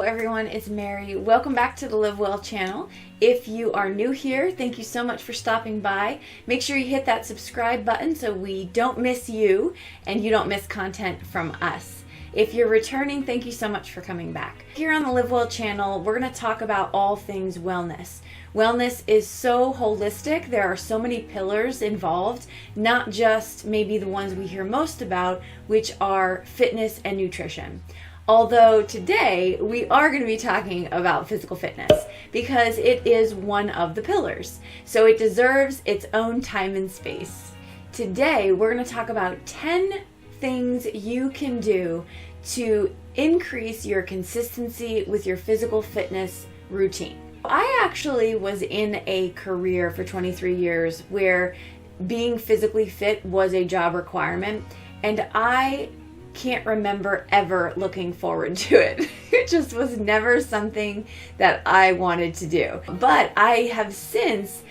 everyone, it's Mary. Welcome back to the Live Well channel. If you are new here, thank you so much for stopping by. Make sure you hit that subscribe button so we don't miss you and you don't miss content from us. If you're returning, thank you so much for coming back. Here on the Live Well channel, we're going to talk about all things wellness. Wellness is so holistic. There are so many pillars involved, not just maybe the ones we hear most about, which are fitness and nutrition. Although today we are going to be talking about physical fitness because it is one of the pillars. So it deserves its own time and space. Today we're going to talk about 10 things you can do to increase your consistency with your physical fitness routine. I actually was in a career for 23 years where being physically fit was a job requirement, and I can't remember ever looking forward to it. It just was never something that I wanted to do. But I have since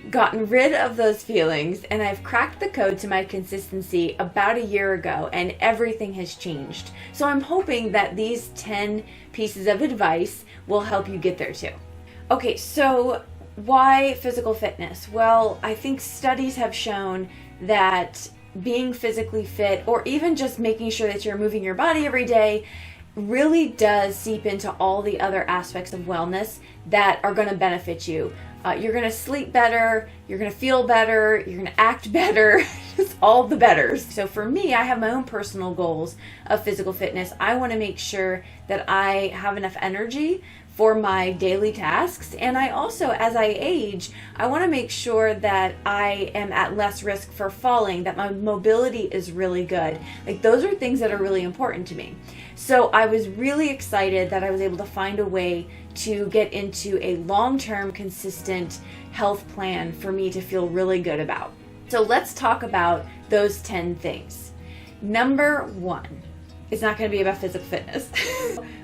gotten rid of those feelings, and I've cracked the code to my consistency about a year ago, and everything has changed. So I'm hoping that these 10 pieces of advice will help you get there too. Okay, so why physical fitness? Well, I think studies have shown that being physically fit, or even just making sure that you're moving your body every day, really does seep into all the other aspects of wellness that are going to benefit you. You're going to sleep better, you're going to feel better, you're going to act better, just all the betters. So for me, I have my own personal goals of physical fitness. I want to make sure that I have enough energy for my daily tasks, and I also, as I age, I want to make sure that I am at less risk for falling, that my mobility is really good. Like, those are things that are really important to me. So I was really excited that I was able to find a way to get into a long-term, consistent health plan for me to feel really good about. So let's talk about those 10 things. Number 1. It's not going to be about physical fitness.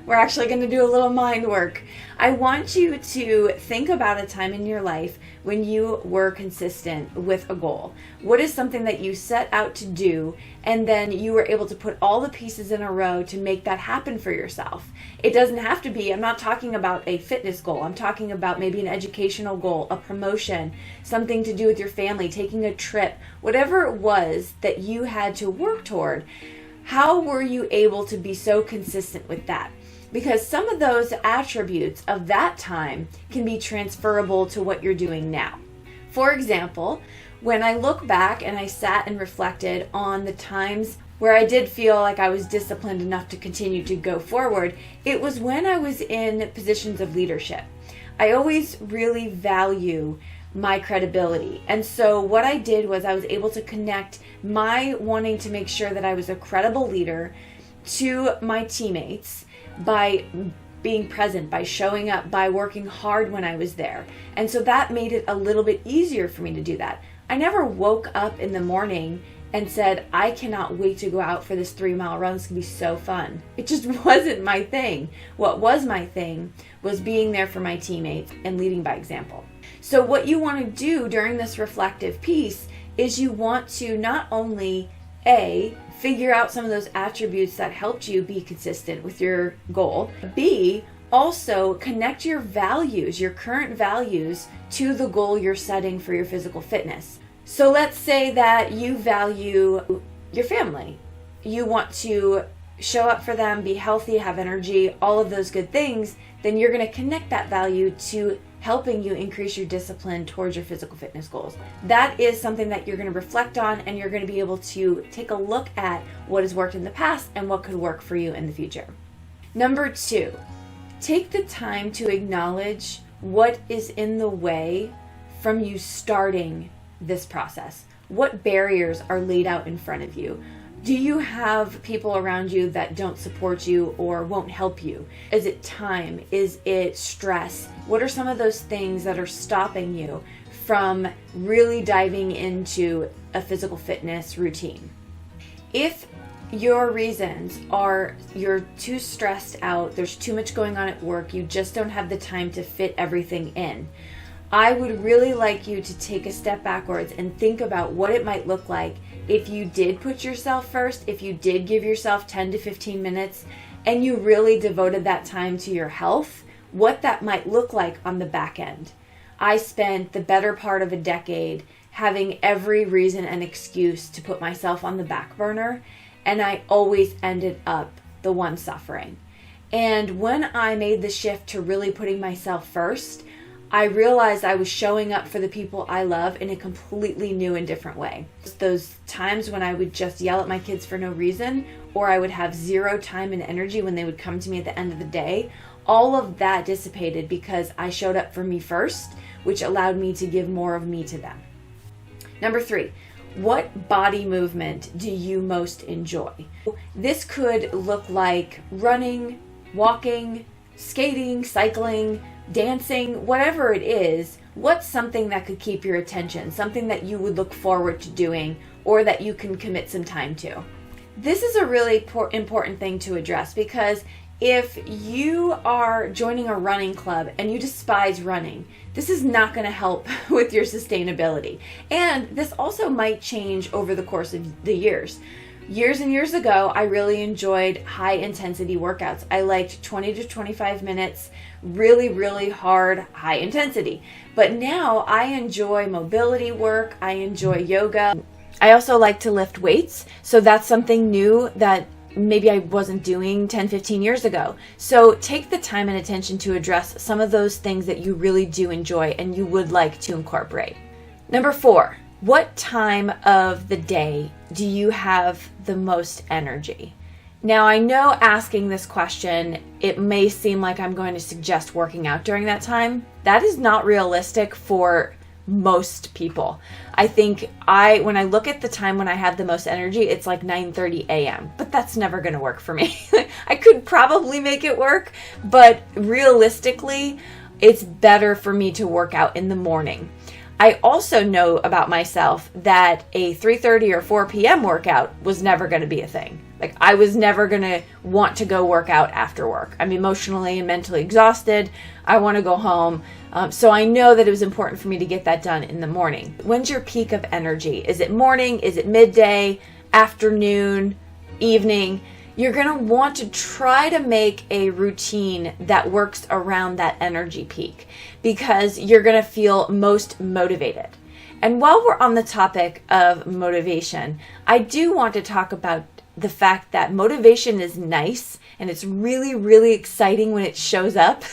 We're actually going to do a little mind work. I want you to think about a time in your life when you were consistent with a goal. What is something that you set out to do, and then you were able to put all the pieces in a row to make that happen for yourself? It doesn't have to be, I'm not talking about a fitness goal. I'm talking about maybe an educational goal, a promotion, something to do with your family, taking a trip, whatever it was that you had to work toward. How were you able to be so consistent with that? Because some of those attributes of that time can be transferable to what you're doing now. For example, when I look back and I sat and reflected on the times where I did feel like I was disciplined enough to continue to go forward, it was when I was in positions of leadership. I always really value my credibility. And so what I did was I was able to connect my wanting to make sure that I was a credible leader to my teammates by being present, by showing up, by working hard when I was there. And so that made it a little bit easier for me to do that. I never woke up in the morning and said, I cannot wait to go out for this 3-mile run. It's gonna be so fun. It just wasn't my thing. What was my thing was being there for my teammates and leading by example. So what you want to do during this reflective piece is you want to not only A, figure out some of those attributes that helped you be consistent with your goal, B, also connect your values, your current values, to the goal you're setting for your physical fitness. So let's say that you value your family. You want to show up for them, be healthy, have energy, all of those good things. Then you're going to connect that value to helping you increase your discipline towards your physical fitness goals. That is something that you're going to reflect on, and you're going to be able to take a look at what has worked in the past and what could work for you in the future. Number 2, take the time to acknowledge what is in the way from you starting this process. What barriers are laid out in front of you? Do you have people around you that don't support you or won't help you? Is it time? Is it stress? What are some of those things that are stopping you from really diving into a physical fitness routine? If your reasons are you're too stressed out, there's too much going on at work, you just don't have the time to fit everything in, I would really like you to take a step backwards and think about what it might look like if you did put yourself first, if you did give yourself 10 to 15 minutes and you really devoted that time to your health, what that might look like on the back end. I spent the better part of a decade having every reason and excuse to put myself on the back burner, and I always ended up the one suffering. And when I made the shift to really putting myself first, I realized I was showing up for the people I love in a completely new and different way. Those times when I would just yell at my kids for no reason, or I would have zero time and energy when they would come to me at the end of the day, all of that dissipated because I showed up for me first, which allowed me to give more of me to them. Number 3, what body movement do you most enjoy? This could look like running, walking, skating, cycling, dancing, whatever it is. What's something that could keep your attention, something that you would look forward to doing or that you can commit some time to? This is a really important thing to address, because if you are joining a running club and you despise running, this is not going to help with your sustainability. And this also might change over the course of the years. Years and years ago, I really enjoyed high intensity workouts. I liked 20 to 25 minutes, really, really hard, high intensity. But now I enjoy mobility work. I enjoy yoga. I also like to lift weights. So that's something new that maybe I wasn't doing 10, 15 years ago. So take the time and attention to address some of those things that you really do enjoy and you would like to incorporate. Number 4, what time of the day do you have the most energy? Now, I know asking this question, it may seem like I'm going to suggest working out during that time. That is not realistic for most people. I think when I look at the time when I have the most energy, it's like 9:30 a.m. But that's never going to work for me. I could probably make it work, but realistically, it's better for me to work out in the morning. I also know about myself that a 3:30 or 4 p.m. workout was never going to be a thing. Like, I was never going to want to go work out after work. I'm emotionally and mentally exhausted. I want to go home. So I know that it was important for me to get that done in the morning. When's your peak of energy? Is it morning? Is it midday, afternoon, evening? You're going to want to try to make a routine that works around that energy peak, because you're going to feel most motivated. And while we're on the topic of motivation, I do want to talk about the fact that motivation is nice and it's really, really exciting when it shows up.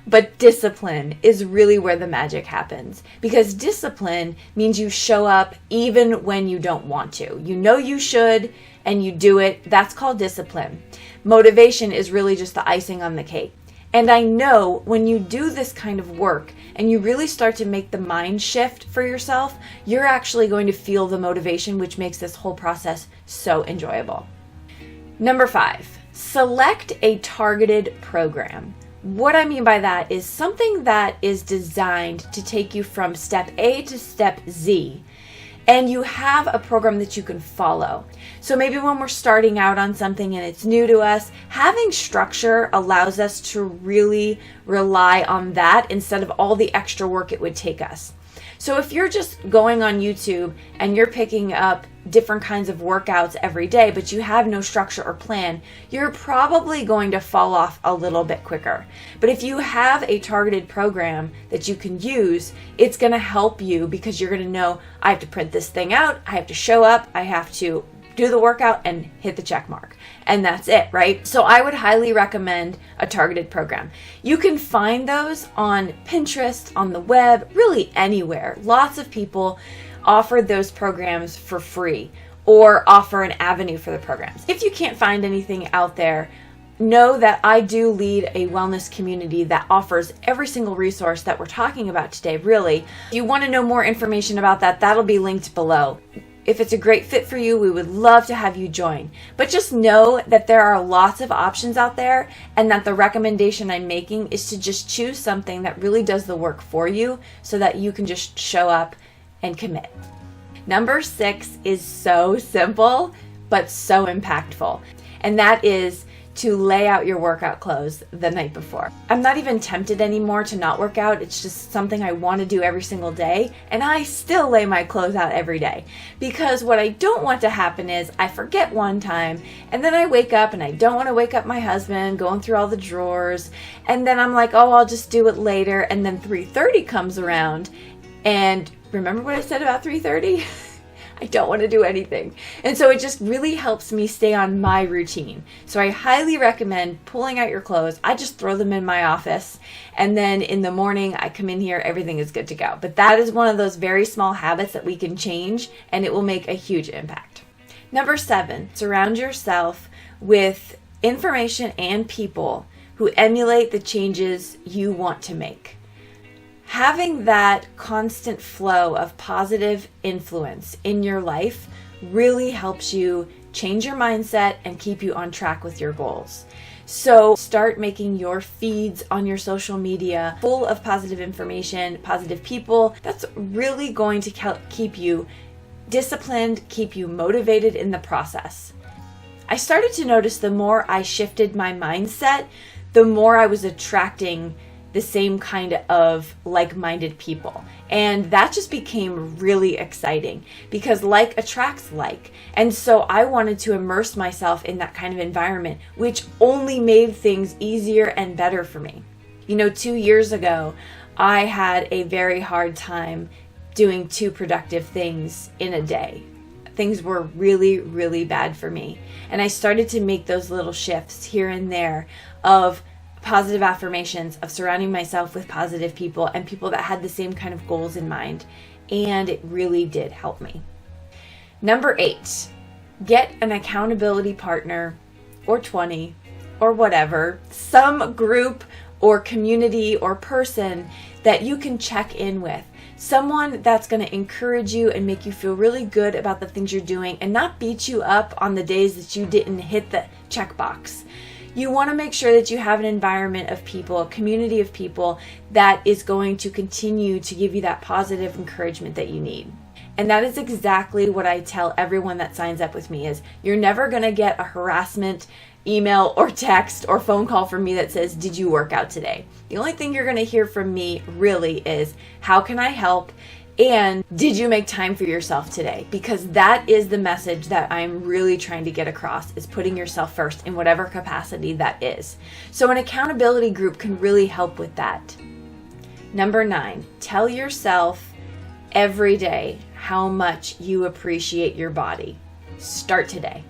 But discipline is really where the magic happens, because discipline means you show up even when you don't want to. You know you should and you do it. That's called discipline. Motivation is really just the icing on the cake. And I know when you do this kind of work and you really start to make the mind shift for yourself, you're actually going to feel the motivation, which makes this whole process so enjoyable. Number 5, select a targeted program. What I mean by that is something that is designed to take you from step A to step Z, and you have a program that you can follow. So maybe when we're starting out on something and it's new to us, having structure allows us to really rely on that instead of all the extra work it would take us. So if you're just going on YouTube and you're picking up different kinds of workouts every day, but you have no structure or plan, you're probably going to fall off a little bit quicker. But if you have a targeted program that you can use, it's going to help you, because you're going to know, I have to print this thing out, I have to show up, I have to do the workout and hit the check mark. And that's it, right? So I would highly recommend a targeted program. You can find those on Pinterest, on the web, really anywhere. Lots of people offer those programs for free or offer an avenue for the programs. If you can't find anything out there, know that I do lead a wellness community that offers every single resource that we're talking about today, really. If you want to know more information about that, that'll be linked below. If it's a great fit for you, we would love to have you join. But just know that there are lots of options out there, and that the recommendation I'm making is to just choose something that really does the work for you so that you can just show up and commit. Number 6 is so simple, but so impactful. And that is to lay out your workout clothes the night before. I'm not even tempted anymore to not work out. It's just something I want to do every single day, and I still lay my clothes out every day, because what I don't want to happen is I forget one time and then I wake up and I don't want to wake up my husband going through all the drawers, and then I'm like, oh, I'll just do it later, and then 3:30 comes around, and remember what I said about 3:30? I don't want to do anything. And so it just really helps me stay on my routine. So I highly recommend pulling out your clothes. I just throw them in my office, and then in the morning I come in here, everything is good to go. But that is one of those very small habits that we can change, and it will make a huge impact. Number 7, surround yourself with information and people who emulate the changes you want to make. Having that constant flow of positive influence in your life really helps you change your mindset and keep you on track with your goals. So start making your feeds on your social media full of positive information, positive people. That's really going to keep you disciplined, keep you motivated in the process. I started to notice the more I shifted my mindset, the more I was attracting the same kind of like-minded people. And that just became really exciting, because like attracts like. And so I wanted to immerse myself in that kind of environment, which only made things easier and better for me. 2 years ago, I had a very hard time doing 2 productive things in a day. Things were really, really bad for me. And I started to make those little shifts here and there of positive affirmations, of surrounding myself with positive people and people that had the same kind of goals in mind. And it really did help me. Number 8, get an accountability partner or 20 or whatever, some group or community or person that you can check in with. Someone that's going to encourage you and make you feel really good about the things you're doing and not beat you up on the days that you didn't hit the checkbox. You want to make sure that you have an environment of people, a community of people that is going to continue to give you that positive encouragement that you need. And that is exactly what I tell everyone that signs up with me is you're never going to get a harassment email or text or phone call from me that says, did you work out today? The only thing you're going to hear from me really is, how can I help? And did you make time for yourself today? Because that is the message that I'm really trying to get across, is putting yourself first in whatever capacity that is. So an accountability group can really help with that. Number 9, tell yourself every day how much you appreciate your body. Start today.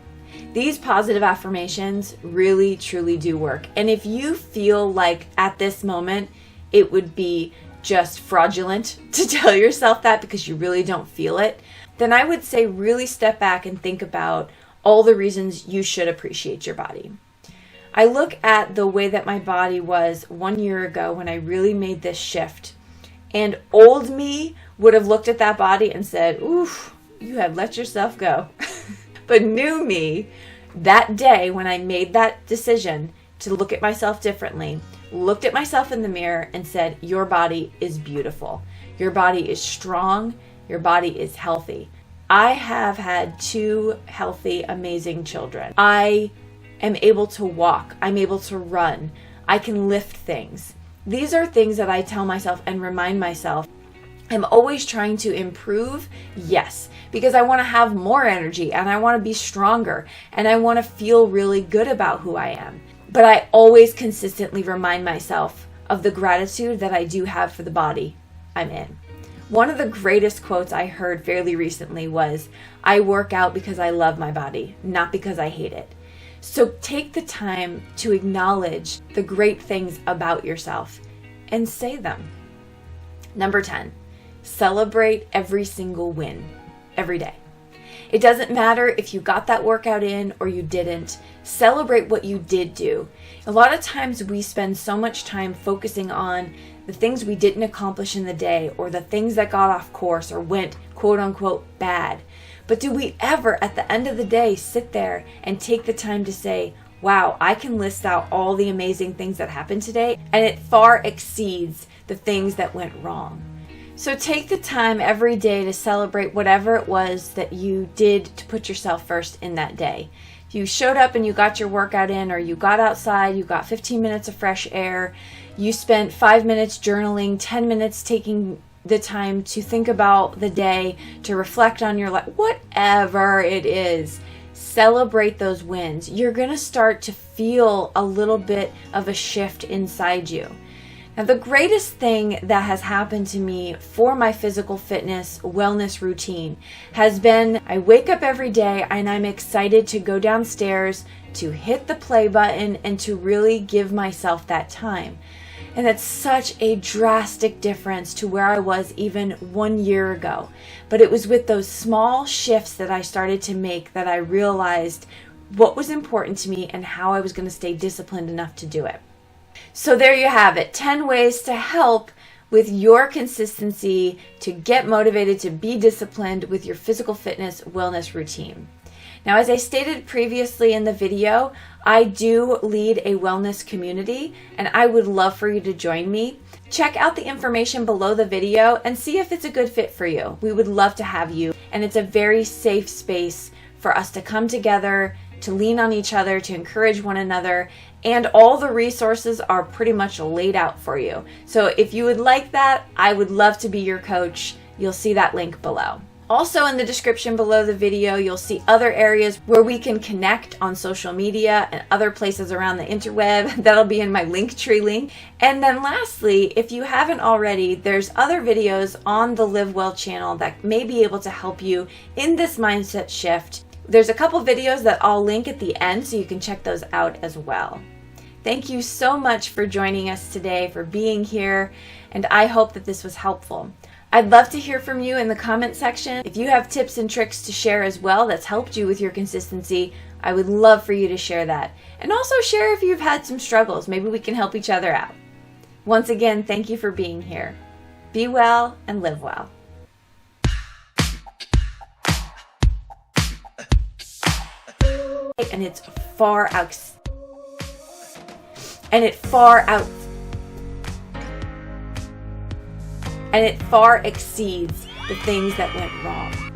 These positive affirmations really, truly do work. And if you feel like at this moment it would be just fraudulent to tell yourself that because you really don't feel it, then I would say really step back and think about all the reasons you should appreciate your body. I look at the way that my body was 1 year ago when I really made this shift, and old me would have looked at that body and said, oof, you had let yourself go. But new me, that day when I made that decision to look at myself differently, looked at myself in the mirror and said, your body is beautiful. Your body is strong. Your body is healthy. I have had 2 healthy, amazing children. I am able to walk. I'm able to run. I can lift things. These are things that I tell myself and remind myself. I'm always trying to improve, yes, because I want to have more energy and I want to be stronger and I want to feel really good about who I am. But I always consistently remind myself of the gratitude that I do have for the body I'm in. One of the greatest quotes I heard fairly recently was, I work out because I love my body, not because I hate it. So take the time to acknowledge the great things about yourself and say them. Number 10, celebrate every single win, every day. It doesn't matter if you got that workout in or you didn't. Celebrate what you did do. A lot of times we spend so much time focusing on the things we didn't accomplish in the day or the things that got off course or went quote unquote bad. But do we ever at the end of the day sit there and take the time to say, wow, I can list out all the amazing things that happened today, and it far exceeds the things that went wrong. So take the time every day to celebrate whatever it was that you did to put yourself first in that day. If you showed up and you got your workout in, or you got outside, you got 15 minutes of fresh air, you spent 5 minutes journaling, 10 minutes taking the time to think about the day, to reflect on your life, whatever it is, celebrate those wins. You're going to start to feel a little bit of a shift inside you. Now, the greatest thing that has happened to me for my physical fitness wellness routine has been I wake up every day and I'm excited to go downstairs, to hit the play button, and to really give myself that time. And that's such a drastic difference to where I was even 1 year ago. But it was with those small shifts that I started to make that I realized what was important to me and how I was going to stay disciplined enough to do it. So there you have it, 10 ways to help with your consistency, to get motivated, to be disciplined with your physical fitness wellness routine. Now, as I stated previously in the video, I do lead a wellness community, and I would love for you to join me. Check out the information below the video and see if it's a good fit for you. We would love to have you, and it's a very safe space for us to come together, to lean on each other, to encourage one another, and all the resources are pretty much laid out for you. So if you would like that, I would love to be your coach. You'll see that link below. Also, in the description below the video, you'll see other areas where we can connect on social media and other places around the interweb. That'll be in my Linktree link. And then lastly, if you haven't already, there's other videos on the Live Well channel that may be able to help you in this mindset shift. There's a couple videos that I'll link at the end so you can check those out as well. Thank you so much for joining us today, for being here, and I hope that this was helpful. I'd love to hear from you in the comment section. If you have tips and tricks to share as well that's helped you with your consistency, I would love for you to share that. And also share if you've had some struggles. Maybe we can help each other out. Once again, thank you for being here. Be well and live well. And it's far out. And it far exceeds the things that went wrong.